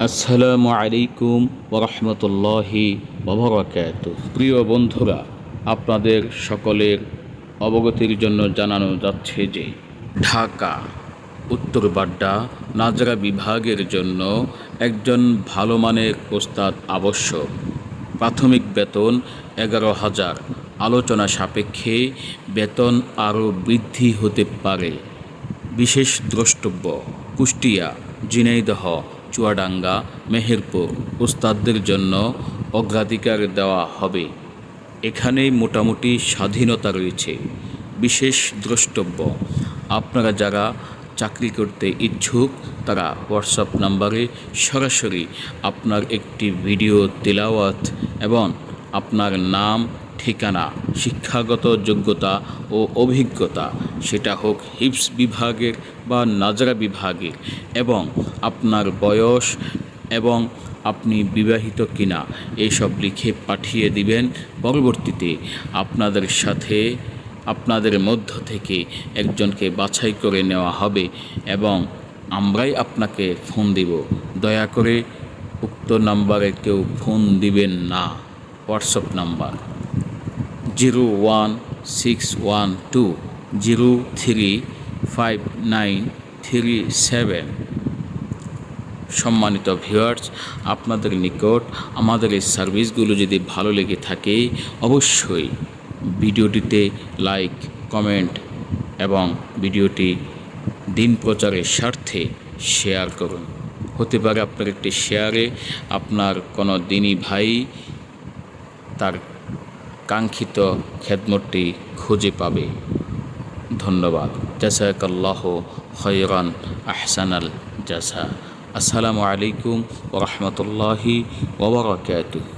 আসসালামু আলাইকুম ওরহমতুল্লাহি ওবরাকাতুহু। প্রিয় বন্ধুরা, আপনাদের সকলের অবগতির জন্য জানানো যাচ্ছে যে ঢাকা উত্তর বাড্ডা নাজরা বিভাগের জন্য একজন ভালো মানের ওস্তাদ আবশ্যক। প্রাথমিক বেতন 11,000, আলোচনা সাপেক্ষে বেতন আরও বৃদ্ধি হতে পারে। বিশেষ দ্রষ্টব্য: কুষ্টিয়া, ঝিনাইদহ, চুয়াডাঙ্গা, মেহেরপুর। ওস্তাদদের জন্য অগ্রাধিকার দেওয়া হবে। এখানেই মোটামুটি স্বাধীনতা রয়েছে। বিশেষ দ্রষ্টব্য: আপনারা যারা চাকরি করতে ইচ্ছুক তারা হোয়াটসঅ্যাপ নাম্বারে সরাসরি আপনার একটি ভিডিও তেলাওয়াত এবং আপনার নাম, ঠিকানা, শিক্ষাগত যোগ্যতা ও অভিজ্ঞতা, সেটা হোক হিফজ বিভাগের বা নাজরা বিভাগের, এবং আপনার বয়স এবং আপনি বিবাহিত কিনা এইসব লিখে পাঠিয়ে দিবেন। পরবর্তীতে আপনাদের মধ্য থেকে একজনকে বাছাই করে নেওয়া হবে এবং আমরাই আপনাকে ফোন দিব। দয়া করে উক্ত নাম্বারে কেউ ফোন দিবেন না। WhatsApp number 01612035937। সম্মানিত ভিউয়ার্স, আপনাদের নিকট আমাদের এই সার্ভিসগুলো যদি ভালো লেগে থাকে অবশ্যই ভিডিওটিতে লাইক, কমেন্ট এবং ভিডিওটি দিন প্রচারের স্বার্থে শেয়ার করুন। হতে পারে আপনার একটি শেয়ারে আপনার কোনো দিনী ভাই তার কাঙ্ক্ষিত খেদমতটি খুঁজে পাবে। ধন্যবাদ। জাযাকাল্লাহু খায়রান আহসানাল জাযা। আসসালামু আলাইকুম ওয়া রাহমাতুল্লাহি ওয়া বারাকাতুহু।